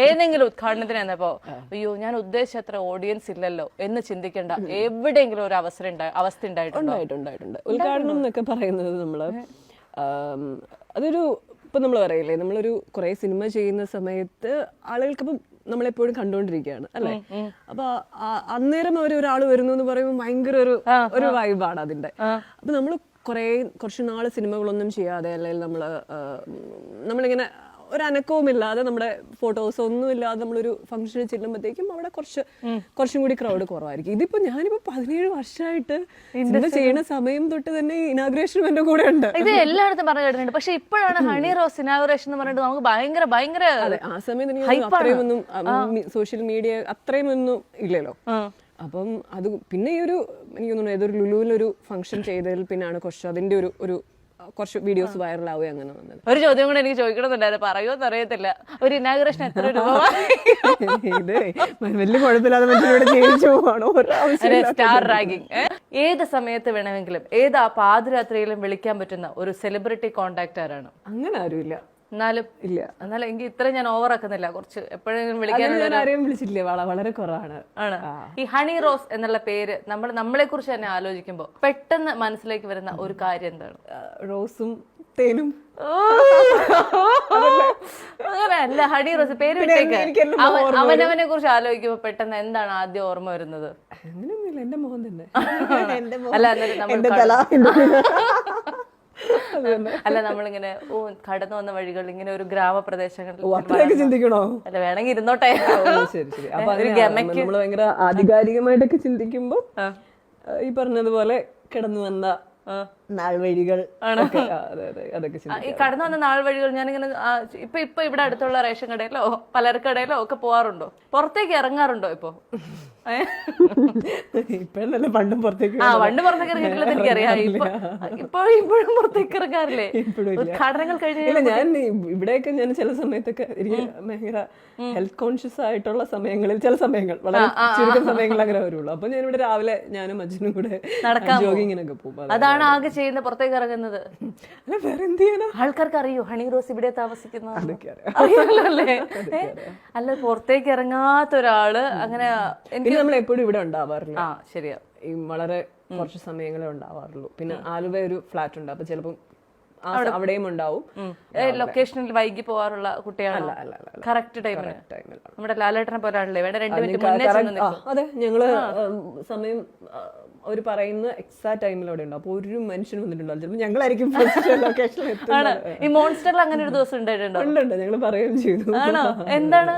ഏതെങ്കിലും ഉദ്ഘാടനത്തിന് വന്നപ്പോ അയ്യോ ഞാൻ ഉദ്ദേശിച്ച അത്ര ഓഡിയൻസ് ഇല്ലല്ലോ എന്ന് ചിന്തിക്കേണ്ട എവിടെയെങ്കിലും ഒരു അവസ്ഥ ഉണ്ടായിട്ടുണ്ടോ? ഉണ്ടായിട്ടുണ്ട്. ഉദ്ഘാടനം എന്നൊക്കെ പറയുന്നത് നമ്മള് അതൊരു ഇപ്പൊ നമ്മൾ പറയില്ലേ, നമ്മളൊരു കുറെ സിനിമ ചെയ്യുന്ന സമയത്ത് ആളുകൾക്കിപ്പം നമ്മളെപ്പോഴും കണ്ടുകൊണ്ടിരിക്കുകയാണ് അല്ലെ. അപ്പൊ അന്നേരം ഒരാൾ വരുന്നു എന്ന് പറയുമ്പോൾ ഭയങ്കര ഒരു വൈബാണ് അതിന്റെ. അപ്പൊ നമ്മൾ കുറച്ച് നാള് സിനിമകളൊന്നും ചെയ്യാതെ അല്ലെങ്കിൽ നമ്മളിങ്ങനെ ഒരു അനക്കവും ഇല്ലാതെ നമ്മുടെ ഫോട്ടോസ് ഒന്നും ഇല്ലാതെ നമ്മളൊരു ഫംഗ്ഷനിൽ ചെല്ലുമ്പോഴത്തേക്കും അവിടെ കുറച്ചും കൂടി ക്രൗഡ് കുറവായിരിക്കും. ഇതിപ്പോ ഞാനിപ്പോ 17 വർഷമായിട്ട് സിനിമ ചെയ്യുന്ന സമയം തൊട്ട് തന്നെ ഇനാഗ്രേഷൻ എന്റെ കൂടെ ഉണ്ട്. ഇത് എല്ലായിടത്തും പറഞ്ഞു കേട്ടിട്ടുണ്ട്. പക്ഷെ ഇപ്പോഴാണ് ഹണി റോസ് ഇനാഗ്രേഷൻ എന്ന് പറഞ്ഞിട്ട് നമുക്ക് ഭയങ്കര ആ സമയത്ത് അത്രയുമൊന്നും സോഷ്യൽ മീഡിയ അത്രയുമൊന്നും ഇല്ലല്ലോ. അപ്പം അത് പിന്നെ എനിക്ക് തോന്നുന്നു ഏതൊരു ലുലുവിലൊരു ഫംഗ്ഷൻ ചെയ്തതിൽ പിന്നാണ് അതിന്റെ കുറച്ച് വീഡിയോസ് വൈറലാവുക അങ്ങനെ വന്നത്. ഒരു ചോദ്യം കൂടെ എനിക്ക് ചോദിക്കണമെന്നുണ്ടായിരുന്നു, പറയുമോന്ന് അറിയത്തില്ല. ഒരു ഇനാഗ്രേഷൻ എത്ര രൂപ? ഇത് വലിയ കുഴപ്പമില്ലാതെ മറ്റൊരു ജയിച്ചു പോവാണോ? സ്റ്റാർ റാഗിങ് ഏത് സമയത്ത് വേണമെങ്കിലും ഏത് പാതിരാത്രിയിലും വിളിക്കാൻ പറ്റുന്ന ഒരു സെലിബ്രിറ്റി കോണ്ടാക്ട് ആരാണ്? അങ്ങനെ ആരുമില്ല. എന്നാലും എനിക്ക് ഇത്രയും ഞാൻ ഓവർ ആക്കുന്നില്ല. കുറച്ച് എപ്പോഴെങ്കിലും വിളിച്ചിട്ടില്ല, വളരെ കുറവാണ്. ആണ് ഈ ഹണി റോസ് എന്നുള്ള പേര് നമ്മളെ കുറിച്ച് തന്നെ ആലോചിക്കുമ്പോ പെട്ടെന്ന് മനസ്സിലേക്ക് വരുന്ന ഒരു കാര്യം എന്താണ്? റോസും തേനും. അങ്ങനെയല്ല, ഹണി റോസ് പേര് വിട്ടേക്ക്. അവനവനെ കുറിച്ച് ആലോചിക്കുമ്പോ പെട്ടെന്ന് എന്താണ് ആദ്യം ഓർമ്മ വരുന്നത്? അങ്ങനെയൊന്നുമില്ല, എന്റെ മോഹൻ തന്നെ. അല്ല നമ്മളിങ്ങനെ കടന്നു വന്ന വഴികൾ ഇങ്ങനെ ഒരു ഗ്രാമപ്രദേശങ്ങളിൽ ചിന്തിക്കണോ? അല്ല വേണമെങ്കിൽ ഇരുന്നോട്ടെ. ശരി. അപ്പൊ നമ്മള് ഭയങ്കര ആധികാരികമായിട്ടൊക്കെ ചിന്തിക്കുമ്പോ ഈ പറഞ്ഞതുപോലെ കിടന്നു വന്ന നാൾവഴികൾ അതൊക്കെ ഈ കടന്നു വന്ന നാൾവഴികൾ ഞാനിങ്ങനെ ഇപ്പൊ ഇവിടെ അടുത്തുള്ള റേഷൻ കടയിലോ പലർക്കടയിലോ ഒക്കെ പോവാറുണ്ടോ? പുറത്തേക്ക് ഇറങ്ങാറുണ്ടോ ഇപ്പൊ? ഇപ്പഴല്ല, പണ്ടും പുറത്തേക്ക് ഇറങ്ങിയിട്ടില്ലെന്ന് എനിക്കറിയാം. ഇപ്പോഴും പുറത്തേക്ക് ഇറങ്ങാറില്ലേ? ഉദ്ഘാടനങ്ങൾ കഴിഞ്ഞ ഞാൻ ഇവിടെയൊക്കെ ഞാൻ ചില സമയത്തൊക്കെ എനിക്ക് ഭയങ്കര ഹെൽത്ത് കോൺഷ്യസ് ആയിട്ടുള്ള സമയങ്ങളിൽ ചില സമയങ്ങൾ വളരെ ചുരുക്കം സമയങ്ങൾ അങ്ങനെ വരുള്ളൂ. അപ്പൊ ഞാൻ ഇവിടെ രാവിലെ ഞാനും അച്ഛനും കൂടെ ജോഗിങ്ങിനൊക്കെ പോകും. അതാണ് ആകെ ചെയ്യുന്ന, പുറത്തേക്ക് ഇറങ്ങുന്നത്. അല്ല വേറെ എന്ത് ചെയ്യാനാ? ആൾക്കാർക്ക് അറിയോ ഹണി റോസ് ഇവിടെ താമസിക്കുന്നത്? അല്ല പുറത്തേക്ക് ഇറങ്ങാത്ത ഒരാള് അങ്ങനെ നമ്മൾ എപ്പോഴും ഇവിടെ ഉണ്ടാവാറില്ല. ശരിയാ, ഈ വളരെ കുറച്ച് സമയങ്ങളെ ഉണ്ടാവാറുള്ളൂ. പിന്നെ ആലുവ ഒരു ഫ്ലാറ്റ് ഉണ്ട്, അപ്പൊ ചിലപ്പം അവിടെയും ഉണ്ടാവും. ലൊക്കേഷനിൽ വൈകി പോവാറുള്ള കുട്ടികളല്ല, കറക്റ്റ് ടൈമിന്. നമ്മുടെ ലാലേട്ടനെ പോലാണല്ലേ, വേണ്ട 2 മിനിറ്റ് മുന്നേ. അതെ, ഞങ്ങള് സമയം അവര് പറയുന്ന എക്സാക്ട് ടൈമിൽ അവിടെ ഉണ്ടാവും. അപ്പൊ ഒരു മനുഷ്യനും വന്നിട്ടുണ്ടാവും. ചിലപ്പോൾ ഞങ്ങളായിരിക്കും ലൊക്കേഷനിൽ. ഈ മോൺസ്റ്ററിൽ അങ്ങനെ ഒരു ദിവസം ഉണ്ടായിട്ടുണ്ടോ? ഉണ്ട്, ഞങ്ങൾ പറയുകയും ചെയ്തു. ആണോ? എന്താണ്?